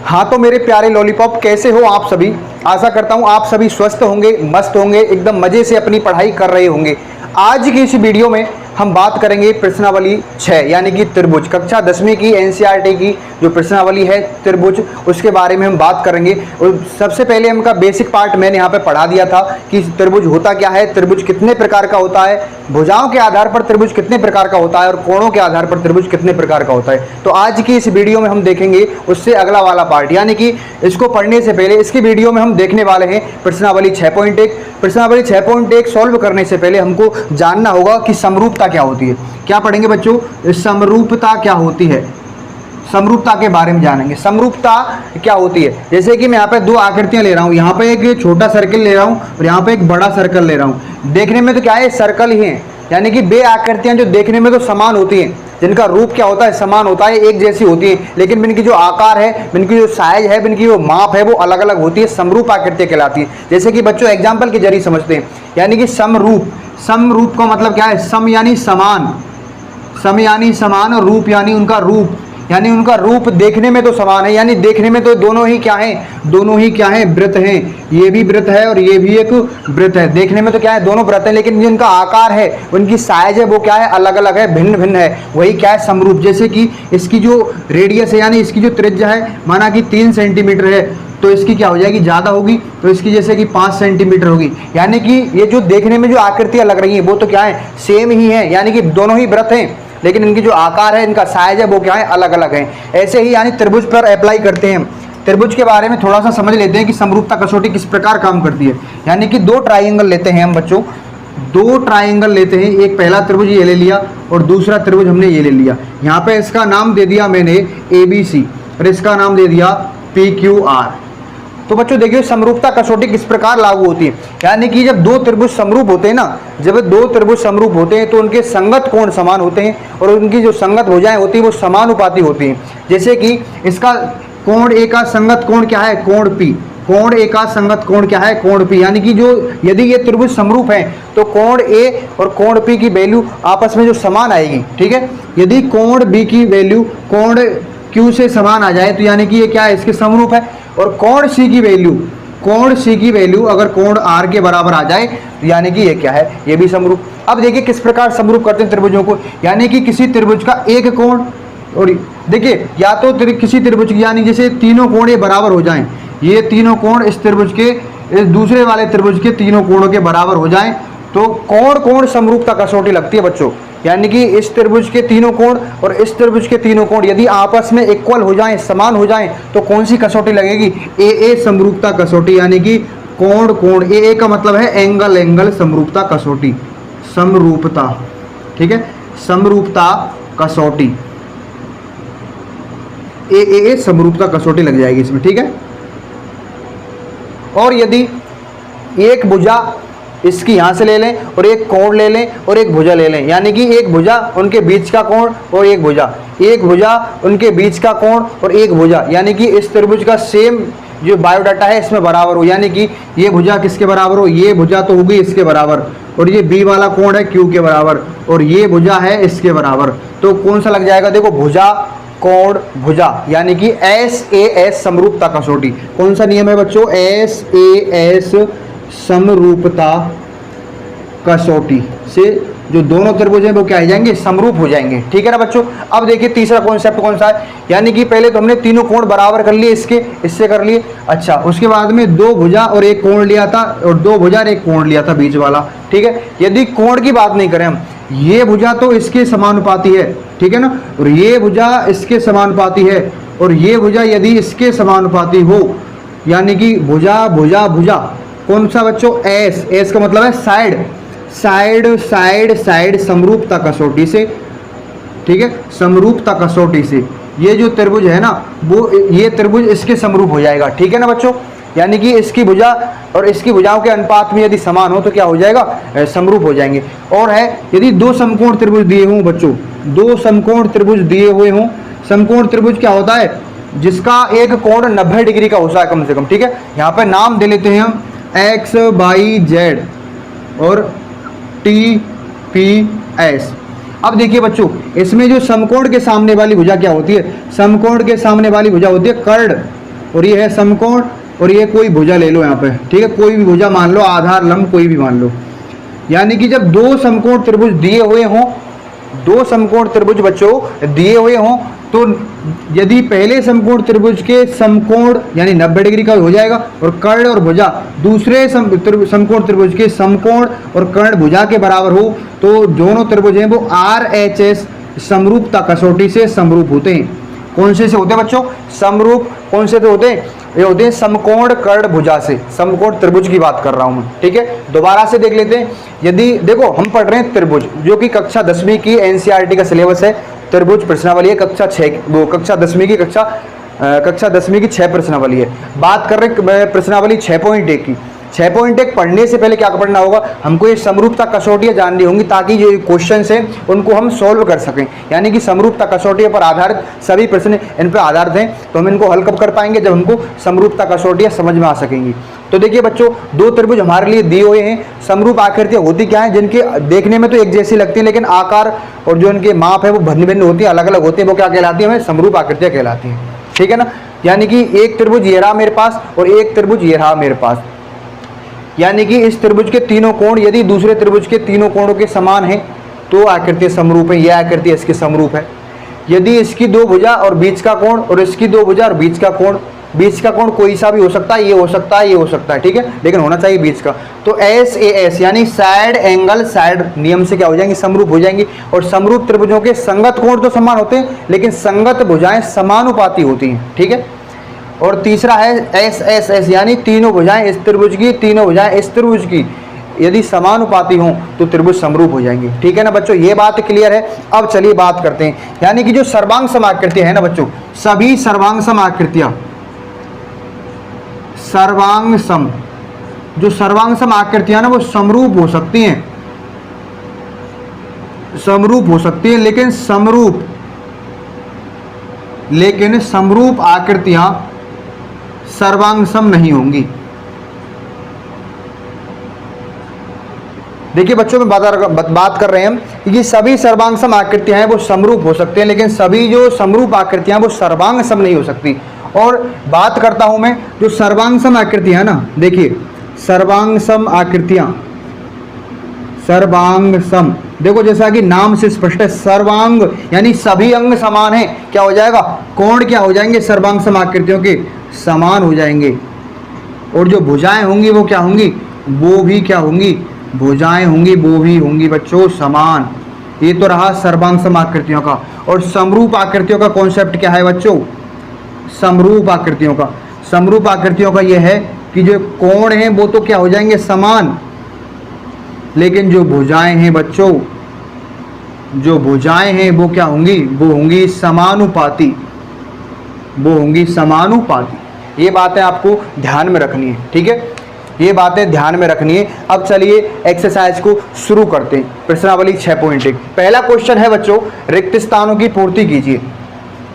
हाँ तो मेरे प्यारे लॉलीपॉप, कैसे हो आप सभी। आशा करता हूँ आप सभी स्वस्थ होंगे, मस्त होंगे, एकदम मजे से अपनी पढ़ाई कर रहे होंगे। आज की इस वीडियो में हम बात करेंगे प्रश्नावली 6 यानी कि त्रिभुज, कक्षा 10वीं की एनसीईआरटी की जो प्रश्नावली है त्रिभुज, उसके बारे में हम बात करेंगे। और सबसे पहले हमका बेसिक पार्ट मैंने यहाँ पे पढ़ा दिया था कि त्रिभुज होता क्या है, त्रिभुज कितने प्रकार का होता है, भुजाओं के आधार पर त्रिभुज कितने प्रकार का होता है और कोणों के आधार पर त्रिभुज कितने प्रकार का होता है। तो आज की इस वीडियो में हम देखेंगे उससे अगला वाला पार्ट, यानी कि इसको पढ़ने से पहले इसकी वीडियो में हम देखने वाले हैं प्रश्नावली 6.1। प्रश्नावली 6.1 सॉल्व करने से पहले हमको जानना होगा कि समरूपता क्या होती है। क्या पढ़ेंगे बच्चों? समरूपता क्या होती है, समरूपता के बारे में जानेंगे। समरूपता क्या होती है, जैसे कि मैं यहाँ पे दो आकृतियां ले रहा हूँ, यहाँ पे एक छोटा सर्कल ले रहा हूँ और यहाँ पे एक बड़ा सर्कल ले रहा हूँ। देखने में तो क्या है, सर्कल ही है, यानी कि बे आकृतियां जो देखने में तो समान होती हैं, जिनका रूप क्या होता है, समान होता है, एक जैसी होती है, लेकिन इनकी जो आकार है, इनकी जो साइज है, इनकी जो माप है वो अलग अलग होती है, समरूप आकृतियां कहलाती है। जैसे कि बच्चों एग्जाम्पल के जरिए समझते हैं, यानी कि समरूप, समरूप का मतलब क्या है, सम यानी समान, सम यानी समान और रूप यानी उनका रूप, यानी उनका रूप देखने में तो समान है, यानी देखने में तो दोनों ही क्या हैं, दोनों ही क्या हैं, वृत्त हैं। ये भी वृत्त है और ये भी एक वृत्त है। देखने में तो क्या है, दोनों वृत्त हैं, लेकिन जिनका आकार है, उनकी साइज है, वो क्या है, अलग अलग है, भिन्न भिन्न है। वही क्या है, समरूप। जैसे कि इसकी जो रेडियस है, यानी इसकी जो त्रिज्या है, माना कि 3 सेंटीमीटर है, तो इसकी क्या हो जाएगी, ज़्यादा होगी, तो इसकी जैसे कि 5 सेंटीमीटर होगी। यानी कि ये जो देखने में जो आकृतियाँ लग रही हैं वो तो क्या है, सेम ही है, यानी कि दोनों ही वृत्त हैं, लेकिन इनकी जो आकार है, इनका साइज है, वो क्या है, अलग अलग है। ऐसे ही यानी त्रिभुज पर अप्लाई करते हैं। त्रिभुज के बारे में थोड़ा सा समझ लेते हैं कि समरूपता कसौटी किस प्रकार काम करती है। यानी कि दो ट्राइंगल लेते हैं हम बच्चों, दो ट्राइंगल लेते हैं, एक पहला त्रिभुज ये ले लिया और दूसरा त्रिभुज हमने ये ले लिया। यहाँ पे इसका नाम दे दिया मैंने ABC और इसका नाम दे दिया PQR। तो बच्चों देखिए समरूपता कसौटी किस प्रकार लागू होती है। यानी कि जब दो त्रिभुज समरूप होते हैं ना, जब दो त्रिभुज समरूप होते हैं तो उनके संगत कोण समान होते हैं और उनकी जो संगत भुजाएं होती है वो समानुपाती होती हैं। जैसे कि इसका कोण ए का संगत कोण क्या है, कोण P। कोण ए का संगत कोण क्या है, कोण P। यानी कि जो यदि ये त्रिभुज समरूप है तो कोण A और कोण P की वैल्यू आपस में जो समान आएगी, ठीक है। यदि कोण B की वैल्यू कोण Q से समान आ जाए तो यानी कि ये क्या है, इसके समरूप है। और कोण C की वैल्यू, कोण C की वैल्यू अगर कोण R के बराबर आ जाए तो यानी कि ये क्या है, ये भी समरूप। अब देखिए किस प्रकार समरूप करते हैं त्रिभुजों को। यानी कि किसी त्रिभुज का एक कोण, और देखिए या तो किसी त्रिभुज की, यानी जैसे तीनों कोण ये बराबर हो जाएं, ये तीनों कोण इस त्रिभुज के, इस दूसरे वाले त्रिभुज के तीनों कोणों के बराबर हो जाएं तो कोण कोण समरूपता कसौटी लगती है बच्चों। यानी कि इस त्रिभुज के तीनों कोण और इस त्रिभुज के तीनों कोण यदि आपस में इक्वल हो जाएं, समान हो जाएं, तो कौन सी कसौटी लगेगी, AA समरूपता कसौटी। यानी कि कोण कोण, AA का मतलब है एंगल एंगल समरूपता कसौटी, समरूपता, ठीक है, समरूपता कसौटी, AA समरूपता कसौटी लग जाएगी इसमें, ठीक है। और यदि एक भुजा इसकी यहाँ से ले लें और एक कोण ले लें और एक भुजा ले लें, यानी कि एक भुजा उनके बीच का कोण और एक भुजा, एक भुजा उनके बीच का कोण और एक भुजा, यानी कि इस त्रिभुज का सेम जो बायोडाटा है इसमें बराबर हो। यानी कि ये भुजा किसके बराबर हो, ये भुजा तो होगी इसके बराबर, और ये B वाला कोण है Q के बराबर, और ये भुजा है इसके बराबर। तो कौन सा लग जाएगा, देखो भुजा कोण भुजा, यानी कि SAS समरूपता कसौटी। कौन सा नियम है बच्चों, SAS समरूपता कसौटी से जो दोनों त्रिभुज हैं वो क्या हो जाएंगे, समरूप हो जाएंगे, ठीक है ना बच्चों। अब देखिए तीसरा कॉन्सेप्ट कौन सा है। यानी कि पहले तो हमने तीनों कोण बराबर कर लिए, इसके इससे कर लिए, अच्छा उसके बाद में दो भुजा और एक कोण लिया था, और दो भुजा और एक कोण लिया था बीच वाला, ठीक है। यदि कोण की बात नहीं करें हम, ये भुजा तो इसके समानुपाती है, ठीक है ना, और ये भुजा इसके समानुपाती है, और ये भुजा यदि इसके समानुपाती हो, यानी कि भुजा भुजा भुजा, कौन सा बच्चों, S का मतलब है साइड, साइड साइड साइड समरूपता कसौटी से, ठीक है, समरूपता कसौटी से ये जो त्रिभुज है ना, वो ये त्रिभुज इसके समरूप हो जाएगा, ठीक है ना बच्चों। यानी कि इसकी भुजा और इसकी भुजाओं के अनुपात में यदि समान हो तो क्या हो जाएगा, समरूप हो जाएंगे। और है यदि दो समकोण त्रिभुज दिए हों बच्चों, दो समकोण त्रिभुज दिए हुए हों, समकोण त्रिभुज क्या होता है, जिसका एक कोण 90 डिग्री का होता है कम से कम, ठीक है। यहाँ पे नाम दे लेते हैं हम X Y Z और TPS। अब देखिए बच्चों, इसमें जो समकोण के सामने वाली भुजा क्या होती है, समकोण के सामने वाली भुजा होती है कर्ण, और ये है समकोण, और ये कोई भुजा ले लो यहाँ पे, ठीक है, कोई भी भुजा मान लो, आधार लंब कोई भी मान लो। यानी कि जब दो समकोण त्रिभुज दिए हुए हों, दो समकोण त्रिभुज बच्चों दिए हुए हों, तो यदि पहले समकोण त्रिभुज के समकोण यानी 90 डिग्री का हो जाएगा, और कर्ण और भुजा दूसरे समकोण त्रिभुज के समकोण और कर्ण भुजा के बराबर हो, तो दोनों त्रिभुज हैं वो RHS समरूपता कसौटी से समरूप होते हैं। कौन से होते हैं बच्चों? समरूप। कौन से होते हैं? ये होते हैं समकोण कर्ण भुजा से, समकोण त्रिभुज की बात कर रहा हूं मैं, ठीक है। दोबारा से देख लेते हैं। यदि देखो हम पढ़ रहे हैं त्रिभुज, जो कि कक्षा 10वीं की NCERT का सिलेबस है, त्रिभुज प्रश्नावली है, कक्षा 6 वो कक्षा 10वीं की कक्षा 10वीं की 6 प्रश्नावली है। बात कर रहे हैं प्रश्नावली 6.1 की। 6.1 पढ़ने से पहले क्या पढ़ना होगा? हमको ये समरूपता कसौटियाँ जाननी होंगी, ताकि जो क्वेश्चन हैं उनको हम सॉल्व कर सकें। यानी कि समरूपता कसौटियों पर आधारित सभी प्रश्न इन पर आधारित हैं, तो हम इनको हल कब कर पाएंगे? जब हमको समरूपता कसौटियाँ समझ में आ सकेंगी। तो देखिए बच्चों, दो त्रिभुज हमारे लिए दिए हुए हैं। समरूप आकृतियाँ होती क्या हैं? जिनके देखने में तो एक जैसी लगती हैं, लेकिन आकार और जो इनके माप है वो भिन्न भिन्न होती है, अलग अलग होती है। वो क्या कहलाती है? हमें समरूप आकृतियाँ कहलाती हैं, ठीक है ना। यानी कि एक त्रिभुज ये रहा मेरे पास, और एक त्रिभुज ये रहा मेरे पास। यानी कि इस त्रिभुज के तीनों कोण यदि दूसरे त्रिभुज के तीनों कोणों के समान हैं, तो आकृति समरूप है। यह आकृति इसके समरूप है। यदि इसकी दो भुजा और बीच का कोण, और इसकी दो भुजा और बीच का कोण कोई सा भी हो सकता है, ये हो सकता है, ये हो सकता है, ठीक है, लेकिन होना चाहिए बीच का। तो SAS यानी साइड एंगल साइड नियम से क्या हो जाएंगे? समरूप हो जाएंगी। और समरूप त्रिभुजों के संगत कोण तो समान होते हैं, लेकिन संगत भुजाएं समानुपाती होती हैं, ठीक है। और तीसरा है SSS यानी तीनों भुजाएं इस त्रिभुज की, तीनों भुजाएं इस त्रिभुज की यदि समानुपाती हों तो त्रिभुज समरूप हो जाएंगे, ठीक है ना बच्चों। ये बात क्लियर है। अब चलिए बात करते हैं, यानी कि जो सर्वांग सम आकृतियां है ना बच्चों, सभी सर्वांग सम आकृतियां, सर्वांग सम, जो सर्वांग सम आकृतियां ना वो समरूप हो सकती हैं, समरूप हो सकती है, लेकिन समरूप आकृतियां सर्वांग सम नहीं होंगी। देखिए बच्चों में बात कर रहे हैं हम कि सभी सर्वांग सम आकृतियां हैं वो समरूप हो सकते हैं, लेकिन सभी जो समरूप आकृतियां वो सर्वांग सम नहीं हो सकती। और बात करता हूं मैं जो सर्वांग सम आकृतियां ना, देखिए सर्वांग सम आकृतियां, सर्वांग सम, देखो जैसा कि नाम से स्पष्ट है, सर्वांग यानी सभी अंग समान हैं। क्या हो जाएगा? कोण क्या हो जाएंगे? सर्वांग सम आकृतियों के समान हो जाएंगे। और जो भुजाएं होंगी वो क्या होंगी? वो भी क्या होंगी? भुजाएं होंगी वो भी होंगी बच्चों समान। ये तो रहा सर्वांग सम आकृतियों का। और समरूप आकृतियों का कॉन्सेप्ट क्या है बच्चों? समरूप आकृतियों का यह है कि जो कोण हैं वो तो क्या हो जाएंगे? समान, लेकिन जो भुजाएं हैं बच्चों, जो भुजाएं हैं वो क्या होंगी? वो होंगी समानुपाती, वो होंगी समानुपाती। ये बातें आपको ध्यान में रखनी है, ठीक है, ये बातें ध्यान में रखनी है। अब चलिए एक्सरसाइज को शुरू करते हैं। प्रश्नावली 6.1 पहला क्वेश्चन है बच्चों, रिक्त स्थानों की पूर्ति कीजिए,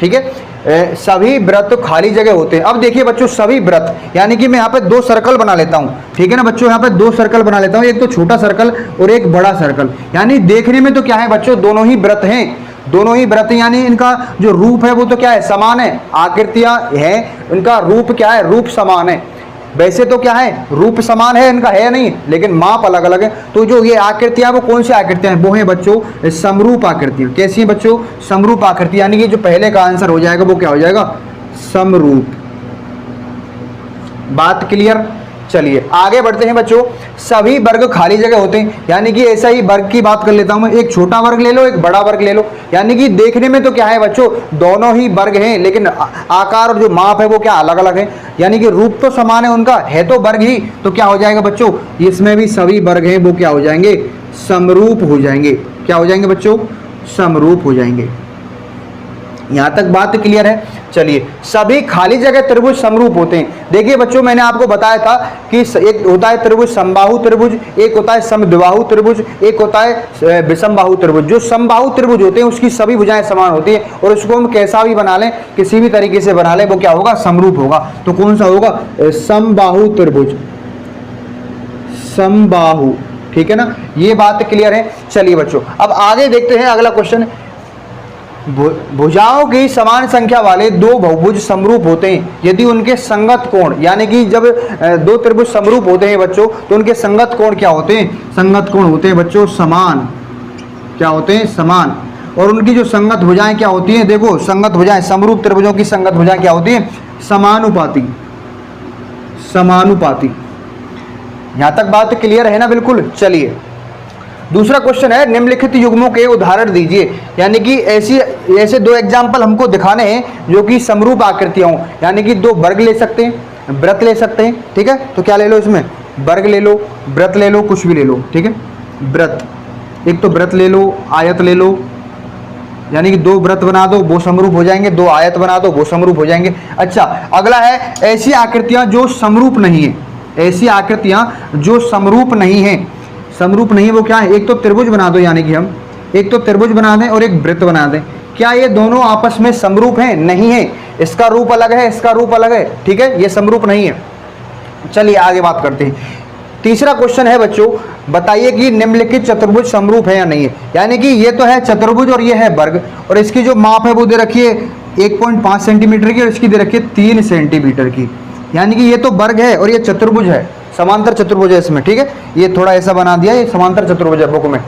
ठीक है। सभी वृत्त खाली जगह होते हैं। अब देखिए बच्चों, सभी वृत्त यानी कि मैं यहाँ पे दो सर्कल बना लेता हूँ, ठीक है ना बच्चों, यहाँ पे दो सर्कल बना लेता हूँ, एक तो छोटा सर्कल और एक बड़ा सर्कल। यानी देखने में तो क्या है बच्चों? दोनों ही वृत्त हैं, दोनों ही वृत्त, यानी इनका जो रूप है वो तो क्या है? समान है। आकृतियां हैं, इनका रूप क्या है? रूप समान है। वैसे तो क्या है? रूप समान है इनका, है नहीं, लेकिन माप अलग अलग है। तो जो ये आकृतियां वो कौन सी आकृतियां हैं? वो है बच्चों समरूप आकृतियां। कैसी हैं बच्चों? समरूप आकृति। यानी कि जो पहले का आंसर हो जाएगा वो क्या हो जाएगा? समरूप। बात क्लियर? चलिए आगे बढ़ते हैं बच्चों। सभी वर्ग खाली जगह होते हैं, यानी कि ऐसा ही वर्ग की बात कर लेता हूं मैं। एक छोटा वर्ग ले लो, एक बड़ा वर्ग ले लो। यानी कि देखने में तो क्या है बच्चों? दोनों ही वर्ग हैं, लेकिन आकार और जो माप है वो क्या अलग अलग है। यानी कि रूप तो समान है उनका, है तो वर्ग ही, तो क्या हो जाएगा बच्चों? इसमें भी सभी वर्ग हैं वो क्या हो जाएंगे? समरूप हो जाएंगे। क्या हो जाएंगे बच्चों? समरूप हो जाएंगे। यहां तक बात क्लियर है? चलिए, सभी खाली जगह त्रिभुज समरूप होते हैं। देखिए बच्चों, मैंने आपको बताया था कि एक होता है त्रिभुज समबाहु त्रिभुज, एक होता है समद्विबाहु त्रिभुज, एक होता है विषमबाहु त्रिभुज। जो समबाहु त्रिभुज होते हैं उसकी सभी भुजाएं समान होती है, और उसको हम कैसा भी बना लें, किसी भी तरीके से बना लें, वो क्या होगा? समरूप होगा। तो कौन सा होगा? समबाहु त्रिभुज, समबाहु, ठीक है ना। ये बात क्लियर है? चलिए बच्चों, अब आगे देखते हैं अगला क्वेश्चन। भुजाओं की समान संख्या वाले दो बहुभुज समरूप होते हैं यदि उनके संगत कोण, यानी कि जब दो त्रिभुज समरूप होते हैं बच्चों तो उनके संगत कोण क्या होते हैं? संगत कोण होते हैं बच्चों समान। क्या होते हैं? समान। और उनकी जो संगत भुजाएं क्या होती हैं? देखो संगत भुजाएं, समरूप त्रिभुजों की संगत भुजाएं क्या होती हैं? समानुपाती। समानुपाती। यहां तक बात क्लियर है ना? बिल्कुल। चलिए दूसरा क्वेश्चन है, निम्नलिखित युग्मों के उदाहरण दीजिए। यानी कि ऐसे दो एग्जाम्पल हमको दिखाने हैं जो कि समरूप आकृतियां हों, यानी कि दो वर्ग ले सकते हैं, वृत्त ले सकते हैं। ठीक है, तो क्या ले लो इसमें? वर्ग ले लो, वृत्त ले लो, कुछ भी ले लो। ठीक है, वृत्त, एक तो वृत्त ले लो, आयत ले लो, यानी कि दो वृत्त बना दो वो समरूप हो जाएंगे, दो आयत बना दो वो समरूप हो जाएंगे। अच्छा, अगला है ऐसी आकृतियां जो समरूप नहीं है। ऐसी आकृतियां जो समरूप नहीं है, समरूप नहीं है वो क्या है? एक तो त्रिभुज बना दो, यानी कि हम एक तो त्रिभुज बना दें और एक वृत्त बना दें। क्या ये दोनों आपस में समरूप हैं? नहीं है। इसका रूप अलग है, इसका रूप अलग है। ठीक है, ये समरूप नहीं है। चलिए आगे बात करते हैं। तीसरा क्वेश्चन है बच्चों, बताइए कि निम्नलिखित चतुर्भुज समरूप है या नहीं है। यानी कि ये तो है चतुर्भुज और ये है वर्ग, और इसकी जो माप है वो दे रखी है 1.5 सेंटीमीटर की और इसकी दे रखी है 3 सेंटीमीटर की। यानी कि ये तो वर्ग है और ये चतुर्भुज है, समांतर चतुर्भुज है इसमें। ठीक है, ये थोड़ा ऐसा बना दिया, ये समांतर चतुर्भुज है बुक में।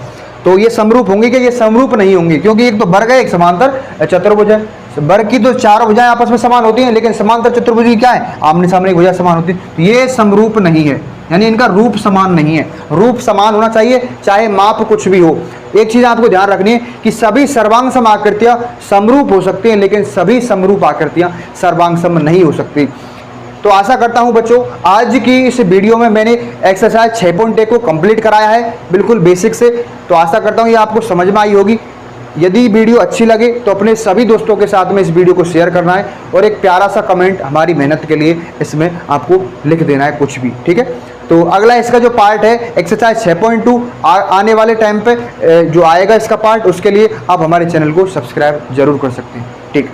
तो ये समरूप होंगे कि ये समरूप नहीं होंगे? क्योंकि एक तो वर्ग है, एक समांतर चतुर्भुज है। वर्ग की तो चारों भुजाएं आपस में समान होती हैं, लेकिन समांतर चतुर्भुज की क्या है? आमने सामने भुजा समान होती है। तो ये समरूप नहीं है, यानी इनका रूप समान नहीं है। रूप समान होना चाहिए, चाहे माप कुछ भी हो। एक चीज आपको ध्यान रखनी है कि सभी सर्वांग सम आकृतियां समरूप हो सकती हैं, लेकिन सभी समरूप आकृतियां सर्वांग सम नहीं हो सकती। तो आशा करता हूं बच्चों आज की इस वीडियो में मैंने एक्सरसाइज 6.1 को कंप्लीट कराया है बिल्कुल बेसिक से। तो आशा करता हूं ये आपको समझ में आई होगी। यदि वीडियो अच्छी लगे तो अपने सभी दोस्तों के साथ में इस वीडियो को शेयर करना है और एक प्यारा सा कमेंट हमारी मेहनत के लिए इसमें आपको लिख देना है, कुछ भी। ठीक है, तो अगला इसका जो पार्ट है एक्सरसाइज 6.2 आने वाले टाइम पे जो आएगा इसका पार्ट, उसके लिए आप हमारे चैनल को सब्सक्राइब जरूर कर सकते हैं। ठीक।